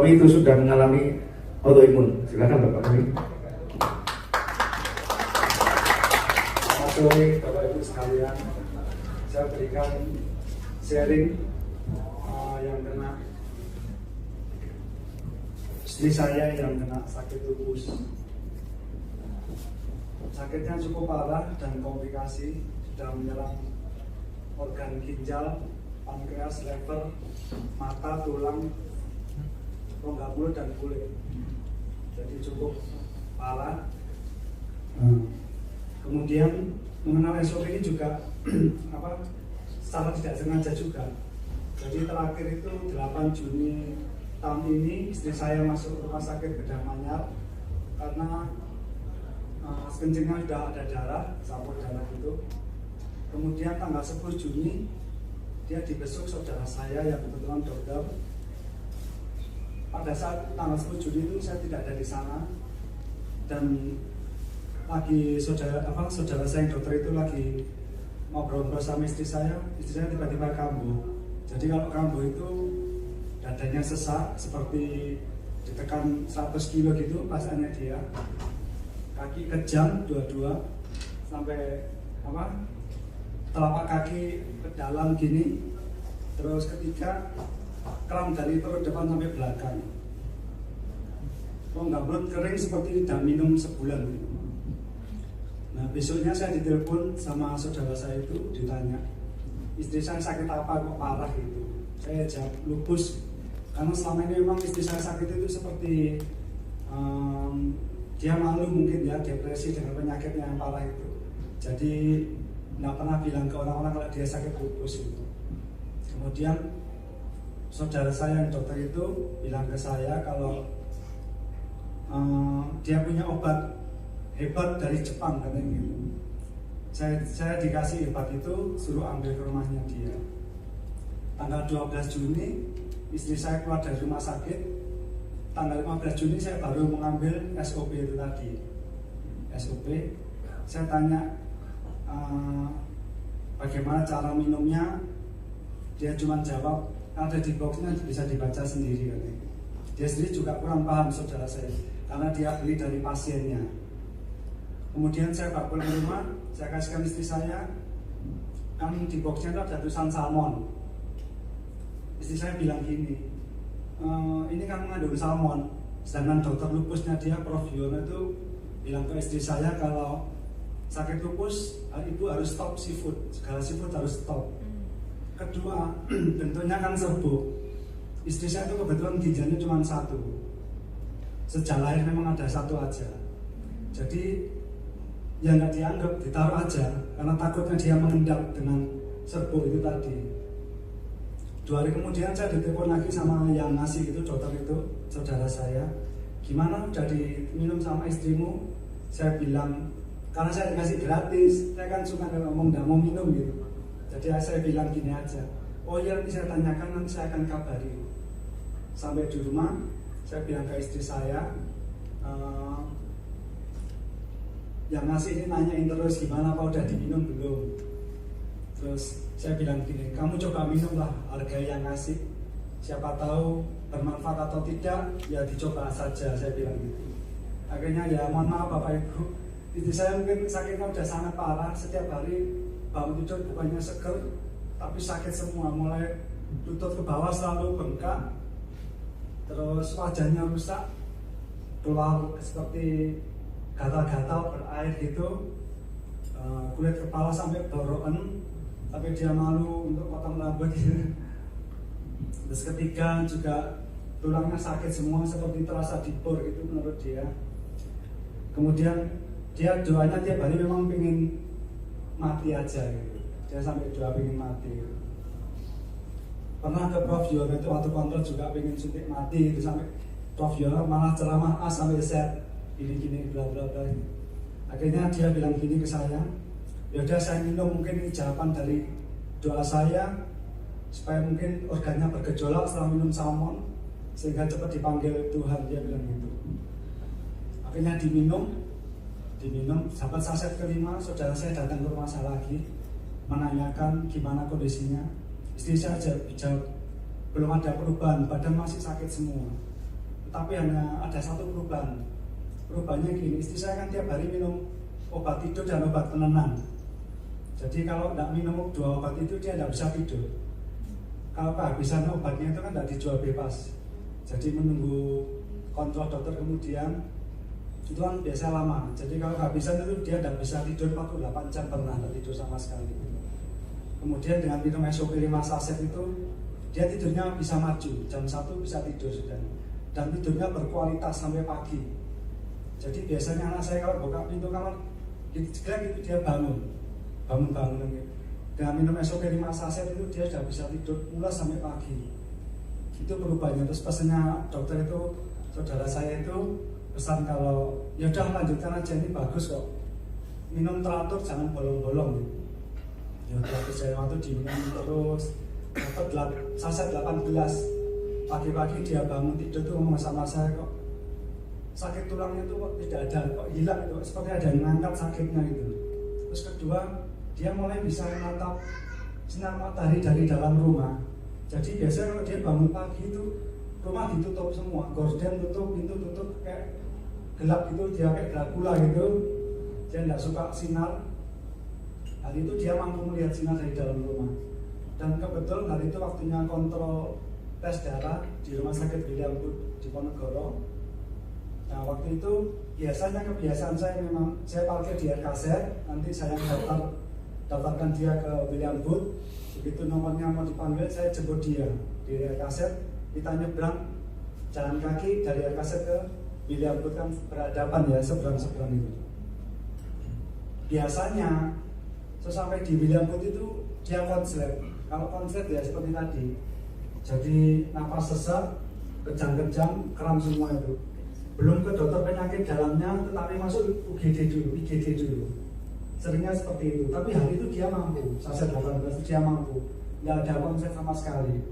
suami itu sudah mengalami autoimun. Silakan Bapak kami. Selamat sore Bapak Ibu sekalian. Saya berikan sharing yang kena istri saya yang kena sakit lupus. Sakitnya cukup parah dan komplikasi, sudah menyerang organ ginjal, pankreas, lever, mata, tulang, rongga mulut dan kulit. Jadi cukup parah. Kemudian mengenal SOP ini juga secara tidak sengaja juga. Jadi terakhir itu 8 Juni tahun ini istri saya masuk rumah sakit Bedah Manyar karena kencingnya sudah ada darah, campur darah itu. Kemudian tanggal 10 Juni dia dibesuk saudara saya yang kebetulan dokter. Pada saat tanggal 10 Juni itu saya tidak ada di sana dan lagi saudara saya yang dokter itu lagi ngobrol sama istri saya tiba-tiba kambuh. Jadi kalau kambuh itu dadanya sesak seperti ditekan 100 kilo gitu pasannya dia, kaki kejang dua-dua sampai telapak kaki ke dalam gini, terus ketiga kram dari perut depan sampai belakang, rongga mulut kering seperti tidak minum sebulan. Nah besoknya saya ditelepon sama saudara saya itu, ditanya istri saya sakit apa kok parah gitu. Saya jawab lupus, karena selama ini memang istri saya sakit itu seperti dia malu mungkin ya, depresi dengan penyakitnya yang parah itu. Jadi nggak pernah bilang ke orang-orang kalau dia sakit lupus itu. Kemudian saudara saya yang dokter itu bilang ke saya kalau dia punya obat hebat dari Jepang katanya gitu. Saya dikasih obat itu, suruh ambil ke rumahnya dia. Tanggal 12 Juni istri saya keluar dari rumah sakit. Tanggal 15 Juni saya baru mengambil SOP itu tadi. SOP, saya tanya bagaimana cara minumnya. Dia cuma jawab ada di boxnya, bisa dibaca sendiri katanya. Dia sendiri juga kurang paham saudara saya, karena dia beli dari pasiennya. Kemudian saya bawa pulang rumah, saya kasihkan istri saya, kan di boxnya itu ada tulisan salmon. Istri saya bilang gini, ini kan mengandung salmon, sedangkan dokter lupusnya dia Prof. Yono itu bilang ke istri saya kalau sakit lupus, ibu harus stop seafood, segala seafood harus stop. Kedua, bentuknya kan serbuk. Istri saya itu kebetulan ginjalnya cuma satu, sejak lahir memang ada satu aja. Jadi ya nggak dianggap, ditaruh aja karena takutnya dia mengendap dengan serbuk itu tadi. 2 hari kemudian saya ditelepon lagi sama yang ngasih itu, dokter itu, saudara saya, gimana udah diminum sama istrimu? Saya bilang, karena saya dikasih gratis, saya kan suka ngomong nggak mau minum gitu. Jadi saya bilang gini aja, oh iya nanti saya tanyakan, nanti saya akan kabari. Sampai di rumah saya bilang ke istri saya, yang ngasih ini nanyain terus gimana, apa udah diminum belum. Terus saya bilang gini, kamu coba minum lah, hargai yang ngasih, siapa tahu bermanfaat atau tidak, ya dicoba saja, saya bilang gitu. Akhirnya ya mohon maaf Bapak Ibu, istri saya mungkin sakitnya udah sangat parah, setiap hari bangun tidur bukannya seger, tapi sakit semua, mulai lutut ke bawah selalu bengkak, terus wajahnya rusak, keluar seperti gatal-gatal berair gitu, kulit kepala sampai borokan, tapi dia malu untuk potong rambut gitu. Terus ketiga juga tulangnya sakit semua seperti terasa dibor gitu menurut dia. Kemudian dia doanya tiap hari memang pengen mati aja gitu. Dia sampai doa pengen mati gitu. Pernah ke Prof. Yono itu waktu kontrol juga pengen suntik mati gitu, sampai Prof. Yono malah ceramah sampai set gini-gini bla bla bla. Akhirnya dia bilang gini ke saya, yaudah saya minum, mungkin ini jawaban dari doa saya supaya mungkin organnya bergejolak setelah minum salmon sehingga cepat dipanggil Tuhan, dia bilang gitu. Akhirnya diminum, sahabat saset kelima, saudara saya datang ke rumah saya lagi menanyakan gimana kondisinya. Istri saya jawab belum ada perubahan, badan masih sakit semua. tapi hanya ada satu perubahan. Perubahannya gini, istri saya kan tiap hari minum obat tidur dan obat penenang. Jadi kalau tidak minum 2 obat itu dia tidak bisa tidur. Kalau kehabisan obatnya itu kan tidak dijual bebas. Jadi menunggu kontrol dokter kemudian itu kan biasa lama. Jadi kalau kehabisan itu dia tidak bisa tidur 48 jam pernah tidak tidur sama sekali. Kemudian dengan minum SOP 5 saset itu dia tidurnya bisa maju, jam 1 bisa tidur sudah. Dan tidurnya berkualitas sampai pagi. Jadi biasanya anak saya kalau buka pintu kamar gitu dia bangun gitu. Dengan minum SOP 5 saset itu dia sudah bisa tidur pulas sampai pagi. Itu perubahannya. Terus pesannya dokter itu, saudara saya itu pesan kalau ya udah lanjutkan aja, ini bagus kok, minum teratur jangan bolong-bolong gitu. Ya terus saya waktu diminum terus dapat saset 18. Pagi-pagi dia bangun tidur tuh ngomong sama saya, kok sakit tulangnya tuh kok tidak ada, kok hilang itu, seperti ada yang ngangkat sakitnya gitu. Terus kedua, dia mulai bisa menatap sinar matahari dari dalam rumah. Jadi biasanya kalau dia bangun pagi itu rumah ditutup semua, gorden tutup, pintu tutup, kayak gelap gitu, dia kayak Dracula gitu. Dia tidak suka sinar. Hari itu dia mampu melihat sinar dari dalam rumah. Dan kebetulan hari itu waktunya kontrol tes darah di rumah sakit William Booth di Ponorogo. Nah waktu itu biasanya kebiasaan saya memang saya parkir di RKZ, nanti saya daftarkan dia ke William Booth. Begitu nomornya mau dipanggil, saya jemput dia di RKZ. Kita nyebrang jalan kaki dari RKZ ke William Booth, kan berhadapan ya, seberang-seberang itu. Biasanya sesampai di William Booth itu dia konslet. Kalau konslet ya seperti tadi, jadi napas sesak, kejang-kejang, kram semua itu. Belum ke dokter penyakit dalamnya, tetapi masuk UGD dulu, IGD dulu. Seringnya seperti itu, tapi hari itu dia mampu, saset 18 dia mampu, nggak ada konslet sama sekali.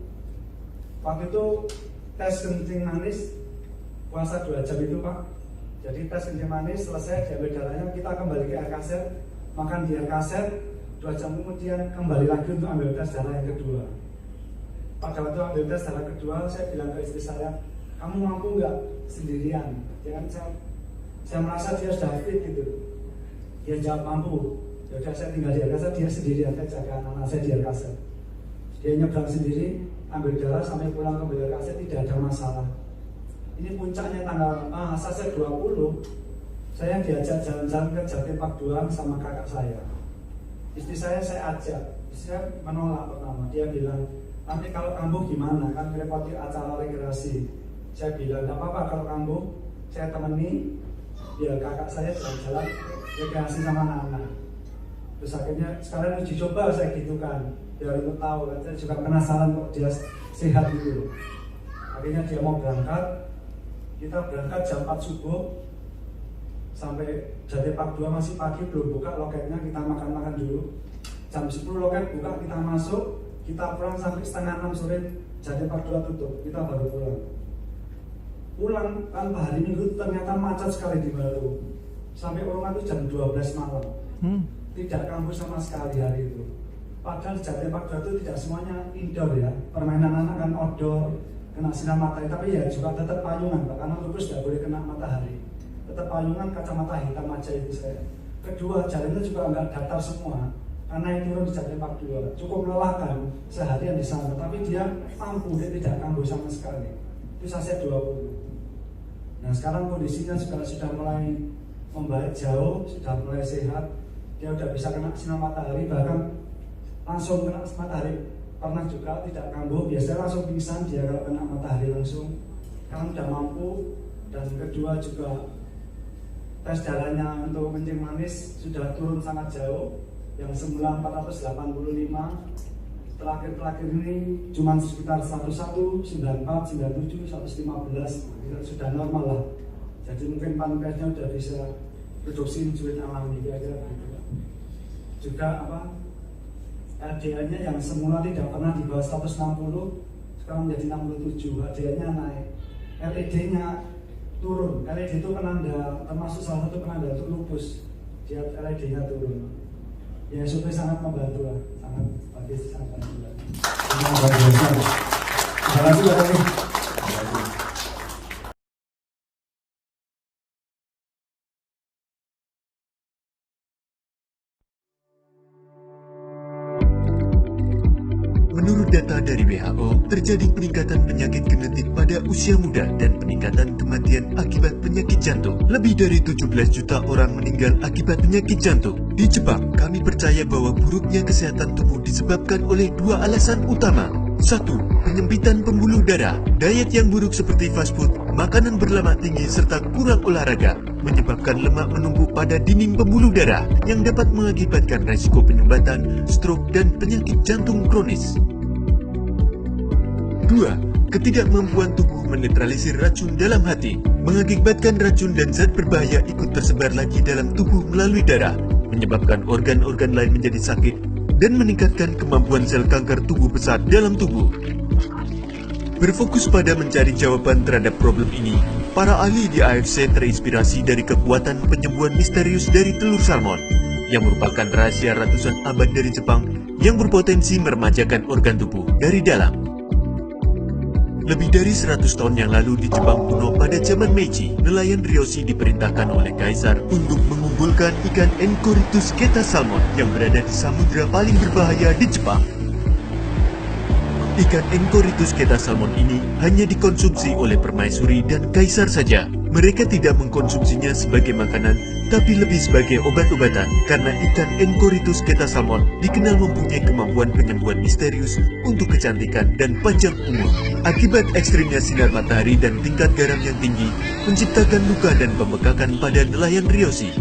Waktu itu tes kencing manis, puasa 2 jam itu Pak. Jadi tes kencing manis selesai, diambil darahnya, kita kembali ke RKZ, makan di RKZ, 2 jam kemudian kembali lagi untuk ambil tes darah yang kedua. Pada waktu ambil tes darah kedua, saya bilang ke istri saya, kamu mampu nggak sendirian? Jangan saya merasa dia sudah fit gitu. Dia jawab mampu. Ya udah saya tinggal di RKZ, dia sendirian, saya jaga anak saya di RKZ. Dia nyebrang sendiri, ambil darah sampai pulang ke RKZ tidak ada masalah. Ini puncaknya tanggal saset 20, saya diajak jalan-jalan ke Jatimpak 2 sama kakak saya. Istri saya ajak, istri saya menolak pertama. Dia bilang, nanti kalau kambuh gimana? Kan merepoti acara rekreasi. Saya bilang, gak apa-apa kalau kambuh, saya temani, biar kakak saya jalan-jalan rekreasi sama anak-anak. Terus akhirnya sekarang uji coba saya gitu kan, biar untuk tahu kan. Saya juga penasaran kok dia sehat gitu. Akhirnya dia mau berangkat, kita berangkat jam 4 subuh, sampai Jatimpak 2 masih pagi, belum buka loketnya, kita makan-makan dulu. Jam 10 loket buka, kita masuk, kita pulang sampai setengah 6 sore, Jatimpak 2 tutup, kita baru pulang. Pulang tanpa hari Minggu ternyata macet sekali di Baru. Sampai rumah itu jam 12 malam. Tidak kampus sama sekali hari itu. Padahal di Jatimpak 2 itu tidak semuanya indoor ya. Permainan anak kan outdoor, kena sinar matahari, tapi ya juga tetap payungan Pak, karena lupus tidak boleh kena matahari. Tetap payungan, kacamata hitam aja itu saya. Kedua, jalannya juga nggak datar semua, karena yang turun di Jatimpak 2 cukup melelahkan seharian di sana, tapi dia mampu, dia tidak kambuh sama sekali. Itu saset 20. Nah sekarang kondisinya sudah mulai membaik jauh, sudah mulai sehat. Dia udah bisa kena sinar matahari, bahkan langsung kena matahari. Pernah juga tidak kambuh, biasanya langsung pingsan dia kalau kena matahari langsung. Sekarang udah mampu. Dan kedua juga tes darahnya untuk kencing manis sudah turun sangat jauh, yang semula 485, terakhir ini cuma sekitar 101, 94, 97, 115, sudah normal lah. Jadi mungkin pankreasnya sudah bisa produksi insulin alami kira-kira gitu. Juga LDL-nya yang semula tidak pernah di bawah 160, sekarang menjadi 67, LDL-nya naik. LED-nya turun. LED itu penanda, termasuk salah satu penanda untuk lupus. Dia LED-nya turun. Ya SOP sangat membantu lah, sangat membantu. Terima kasih. Terima kasih. terjadi peningkatan penyakit genetik pada usia muda dan peningkatan kematian akibat penyakit jantung. Lebih dari 17 juta orang meninggal akibat penyakit jantung. Di Jepang, kami percaya bahwa buruknya kesehatan tubuh disebabkan oleh dua alasan utama. 1. Penyempitan pembuluh darah. Diet yang buruk seperti fast food, makanan berlemak tinggi, serta kurang olahraga menyebabkan lemak menumpuk pada dinding pembuluh darah yang dapat mengakibatkan resiko penyumbatan, stroke, dan penyakit jantung kronis. 2. Ketidakmampuan tubuh menetralisir racun dalam hati, mengakibatkan racun dan zat berbahaya ikut tersebar lagi dalam tubuh melalui darah, menyebabkan organ-organ lain menjadi sakit, dan meningkatkan kemampuan sel kanker tubuh besar dalam tubuh. Berfokus pada mencari jawaban terhadap problem ini, para ahli di AFC terinspirasi dari kekuatan penyembuhan misterius dari telur salmon, yang merupakan rahasia ratusan abad dari Jepang yang berpotensi meremajakan organ tubuh dari dalam. Lebih dari 100 tahun yang lalu di Jepang kuno pada zaman Meiji, nelayan Ryoshi diperintahkan oleh kaisar untuk mengumpulkan ikan Enchoritus keta salmon yang berada di samudra paling berbahaya di Jepang. Ikan Enchoritus keta salmon ini hanya dikonsumsi oleh permaisuri dan kaisar saja. Mereka tidak mengkonsumsinya sebagai makanan, tapi lebih sebagai obat-obatan karena ikan Enchoritus keta salmon dikenal mempunyai kemampuan penyembuhan misterius untuk kecantikan dan panjang umur. Akibat ekstrimnya sinar matahari dan tingkat garam yang tinggi menciptakan luka dan pembekakan pada nelayan Ryoshi.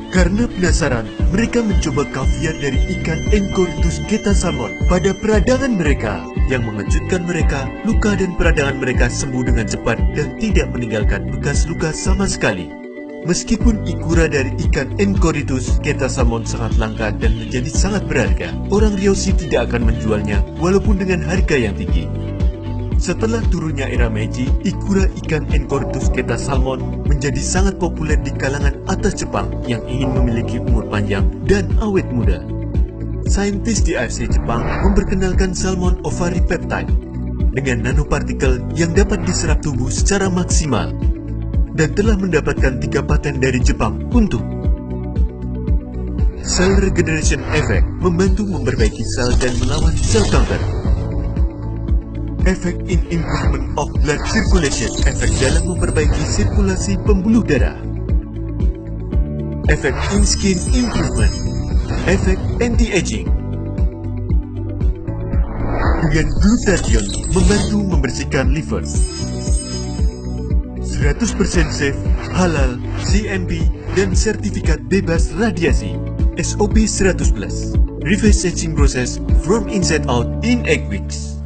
Karena penasaran, mereka mencoba kaviar dari ikan Enchoritus keta salmon pada peradangan mereka. Yang mengejutkan mereka, luka dan peradangan mereka sembuh dengan cepat dan tidak meninggalkan bekas luka sama sekali. Meskipun ikura dari ikan Enchoritus keta salmon sangat langka dan menjadi sangat berharga, orang Ryoshi tidak akan menjualnya walaupun dengan harga yang tinggi. Setelah turunnya era Meiji, ikura ikan Enchoritus keta salmon menjadi sangat populer di kalangan atas Jepang yang ingin memiliki umur panjang dan awet muda. Saintis di AFC Jepang memperkenalkan salmon ovary peptide dengan nanopartikel yang dapat diserap tubuh secara maksimal dan telah mendapatkan 3 paten dari Jepang untuk cell regeneration effect, membantu memperbaiki sel dan melawan sel kanker. Efek in improvement of blood circulation, efek dalam memperbaiki sirkulasi pembuluh darah. Efek in skin improvement, efek anti-aging. Dengan glutathione membantu membersihkan liver. 100% safe, halal, GMP, dan sertifikat bebas radiasi. SOP 100+. Reverse aging process from inside out in 8 weeks.